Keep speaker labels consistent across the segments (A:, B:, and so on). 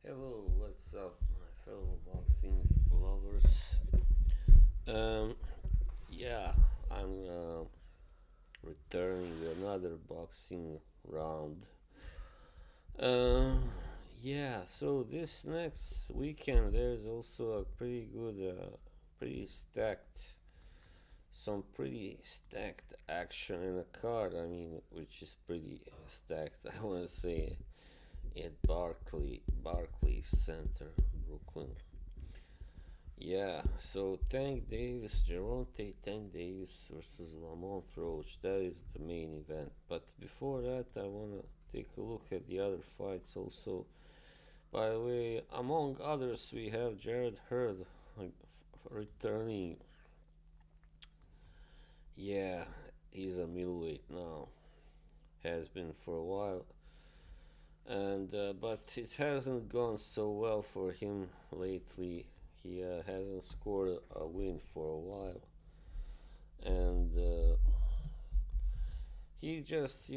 A: Hello, what's up, my fellow boxing lovers? Um, yeah, I'm returning another boxing round. Um, yeah, so this next weekend there's also a some pretty stacked action in the card. I mean, which is pretty stacked. I want to say at Barclays Center, Brooklyn. Yeah, so Tank Davis versus Lamont Roach. That is the main event. But before that, I wanna take a look at the other fights also. By the way, among others, we have Jared Hurd returning. Yeah, he's a middleweight now. Has been for a while, and but it hasn't gone so well for him lately. He hasn't scored a win for a while, and he just,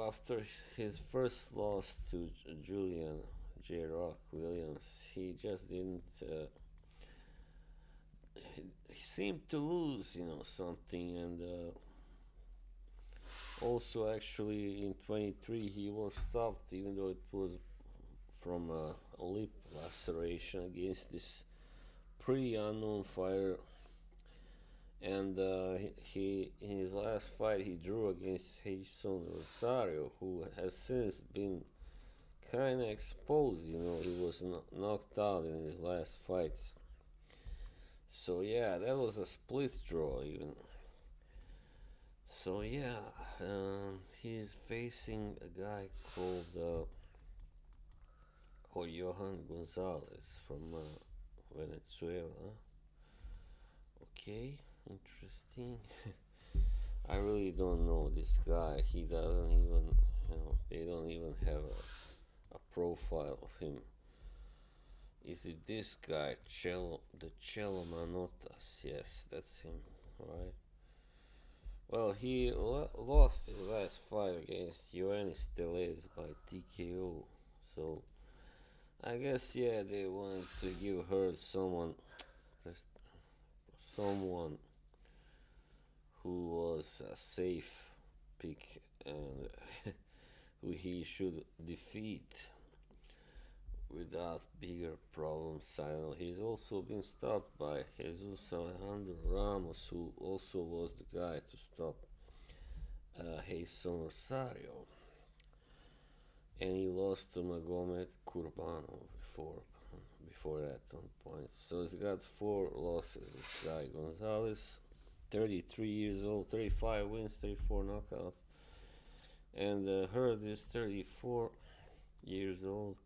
A: after his first loss to Julian J. Rock Williams, he just didn't. He seemed to lose, something, and also actually in 23 he was stopped, even though it was from a lip laceration against this pretty unknown fighter. And he in his last fight he drew against Jason Rosario, who has since been kind of exposed. He was knocked out in his last fight. So yeah, that was a split draw even. So yeah, he's facing a guy called Johan Gonzalez from Venezuela. Okay, interesting. I really don't know this guy. He doesn't even, they don't even have a profile of him. Is it this guy, the Cello Manotas? Yes, that's him, right? Well, he lost his last fight against Ioannis Teles by TKO. So, I guess, yeah, they wanted to give her someone who was a safe pick and who he should defeat without bigger problems. I know he's also been stopped by Jesus Alejandro Ramos, who also was the guy to stop Jason Rosario, and he lost to Magomed Kurbano before that on points. So he's got four losses. This guy Gonzalez, 33 years old, 35 wins, 34 knockouts, and Hurd is 34 years old.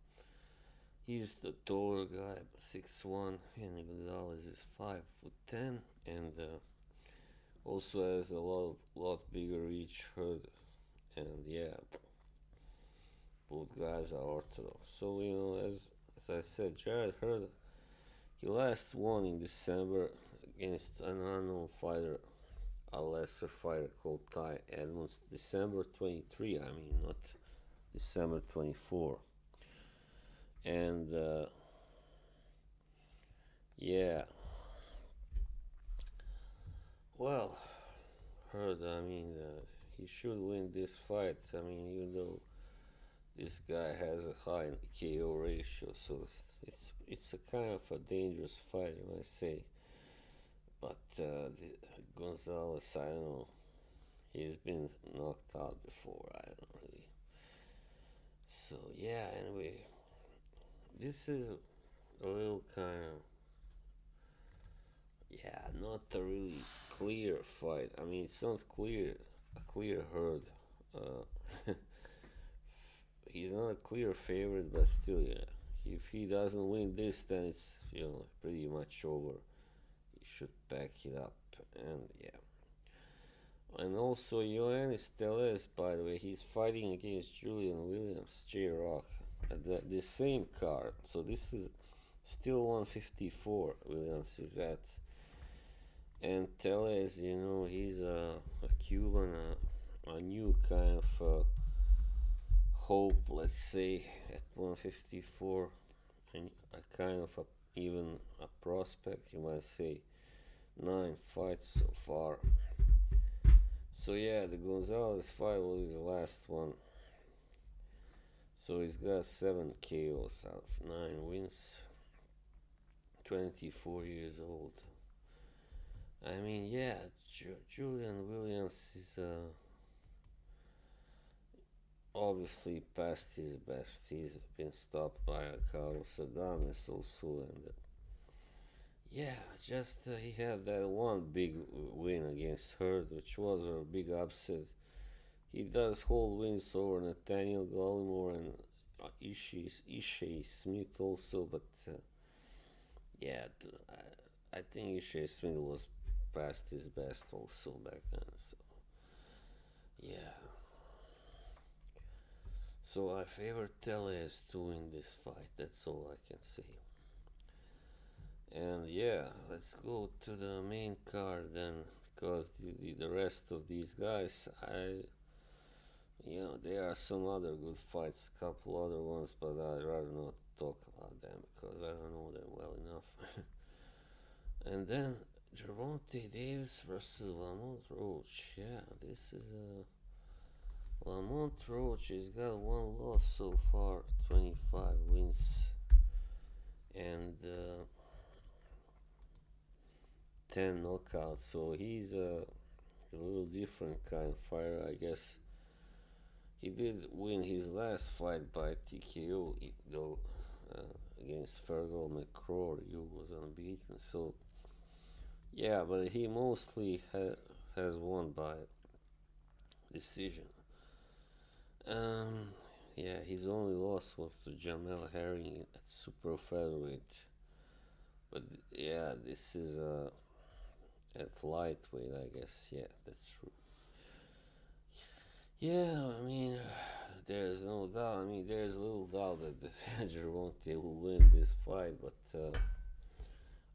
A: He's the taller guy, 6'1", and Gonzalez is 5'10", and also has a lot bigger reach. Hurd, and yeah, both guys are orthodox. So as I said, Jared Hurd, he last won in December against an unknown fighter, a lesser fighter called Ty Edmonds. December 23, I mean, not December 24. And yeah, well, Hurd, I mean, he should win this fight. I mean, even though this guy has a high KO ratio, so it's a kind of a dangerous fight, you might say. But Gonzalez, I don't know. He's been knocked out before. I don't really. So yeah. Anyway, this is a little kind of, yeah, not a really clear fight. I mean, it's not a clear Hurd. Uh, he's not a clear favorite, but still, yeah. If he doesn't win this, then it's pretty much over. He should back it up, and yeah. And also, Ioannis Teles, by the way, he's fighting against Julian Williams, J Rock, at the same card. So this is still 154. Williams is at, and Teles, he's a Cuban, a new kind of hope, let's say, at 154. a kind of even a prospect, you might say. 9 fights so far. So yeah, the Gonzalez fight was his last one. So he's got 7 KOs out of 9 wins. 24 years old. I mean, yeah, Julian Williams is obviously past his best. He's been stopped by Carlos Adames also, and yeah, just he had that one big win against Hurd, which was a big upset. He does hold wins over Nathaniel Gallimore and Ishe Smith also, but yeah, I think Ishe Smith was past his best also back then. So yeah, so I favor Tellez to win this fight. That's all I can say. And yeah, let's go to the main card then, because the rest of these guys, there are some other good fights, couple other ones, but I'd rather not talk about them because I don't know them well enough. And then Gervonta Davis versus Lamont Roach. Yeah, this is a Lamont Roach has got one loss so far, 25 wins, and 10 knockouts. So he's a little different kind of fighter, I guess. He did win his last fight by TKO, though, against Fergal McCrory, who was unbeaten. So, yeah, but he mostly has won by decision. Um, yeah, his only loss was to Jamel Herring at super featherweight. But yeah, this is at lightweight, I guess. Yeah, that's true. Yeah, I mean, there's no doubt. I mean, there's little doubt that Gervonta will win this fight, but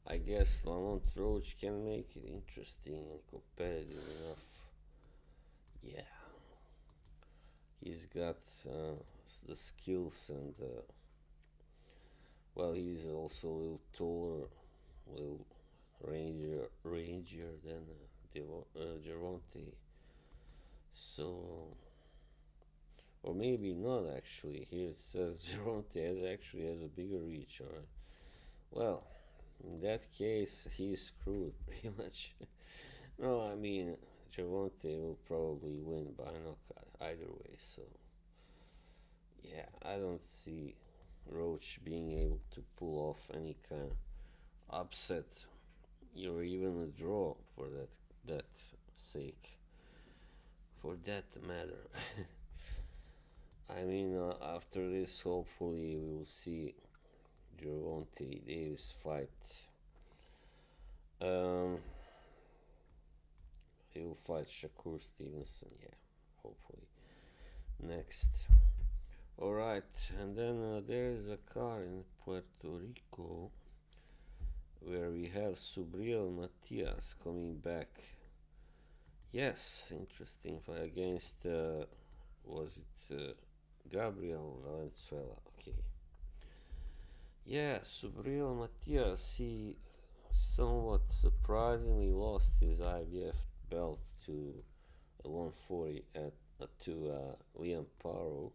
A: I guess Lamont Roach can make it interesting and competitive enough. Yeah, he's got the skills, and well, he's also a little taller, a little rangier than Gervonta. So, or maybe not actually. Here it says Gervonta actually has a bigger reach. All right. Well, in that case, he's screwed pretty much. No, I mean Gervonta will probably win by knockout either way. So yeah, I don't see Roach being able to pull off any kind of upset or even a draw for that sake. For that matter. I mean, after this, hopefully, we will see Gervonta Davis fight. Um, he will fight Shakur Stevenson, yeah, hopefully. Next. Alright, and then there's a car in Puerto Rico where we have Subriel Matias coming back. Yes, interesting fight against, was it Gabriel Valenzuela? Okay. Yeah, Subriel Matias, he somewhat surprisingly lost his IBF belt to 140 to Liam Paro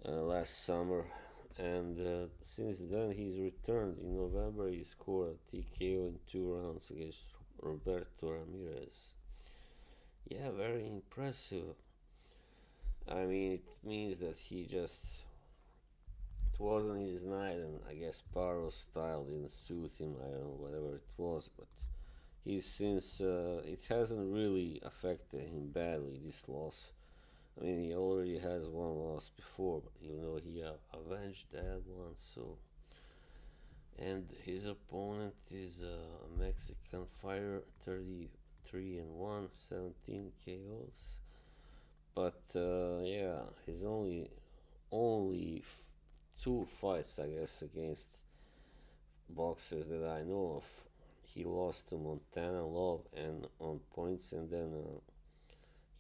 A: last summer, and since then he's returned. In November, he scored a TKO in 2 rounds against Roberto Ramirez. Yeah, very impressive. I mean, it means that it wasn't his night, and I guess Paro's style didn't suit him. I don't know, whatever it was, but he's since it hasn't really affected him badly, this loss. I mean, he already has one loss before, but even though he avenged that one, so. And his opponent is a Mexican fighter, 33-1, 17 KOs. But yeah, his only 2 fights, I guess, against boxers that I know of. He lost to Montana Love and on points, and then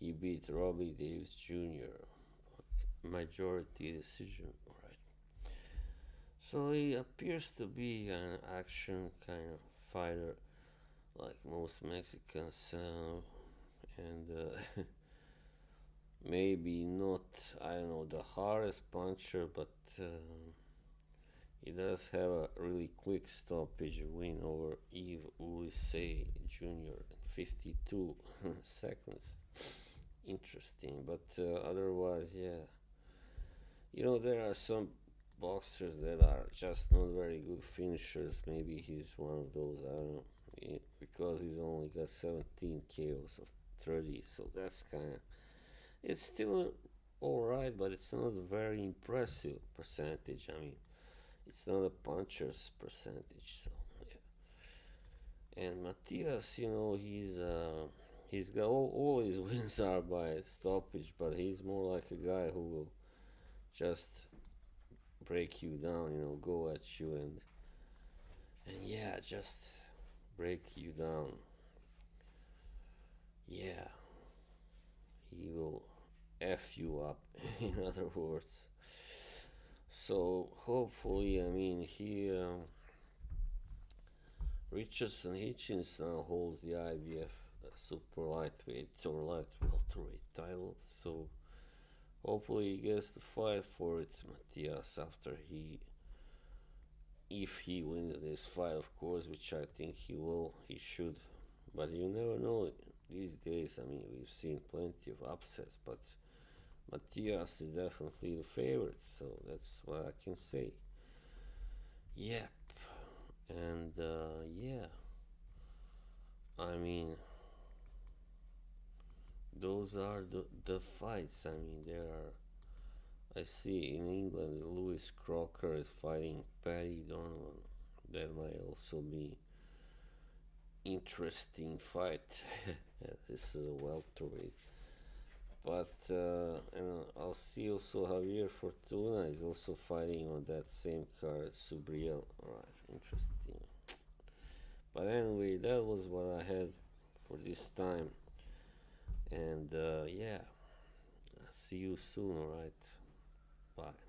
A: he beat Robbie Davis Jr. Majority decision. All right. So he appears to be an action kind of fighter, like most Mexicans, and maybe not, I don't know, the hardest puncher, but he does have a really quick stoppage win over Yves Ulisse Jr. in 52 seconds. Interesting, but otherwise, yeah. There are some boxers that are just not very good finishers. Maybe he's one of those. I don't know. Because he's only got 17 KOs of 30, so that's kind of. It's still alright, but it's not a very impressive percentage. I mean, it's not a puncher's percentage, so yeah. And Matias, he's got all his wins are by stoppage, but he's more like a guy who will just break you down, go at you and yeah, just break you down. Yeah, he will f you up. In other words. So hopefully, I mean, he Richardson Hitchens now holds the IBF super lightweight or light welterweight title. So hopefully he gets to fight for it, Matias, after if he wins this fight, of course, which I think he should. But you never know these days. I mean, we've seen plenty of upsets, but Matias is definitely the favorite, so that's what I can say. Yep, and yeah, I mean, those are the fights. I mean, there are. I see in England, Lewis Crocker is fighting Paddy Donovan. That might also be interesting fight. This is a welterweight. But and I'll see also Javier Fortuna is also fighting on that same card, Subriel. Alright, interesting. But anyway, that was what I had for this time. And yeah, see you soon, alright? Bye.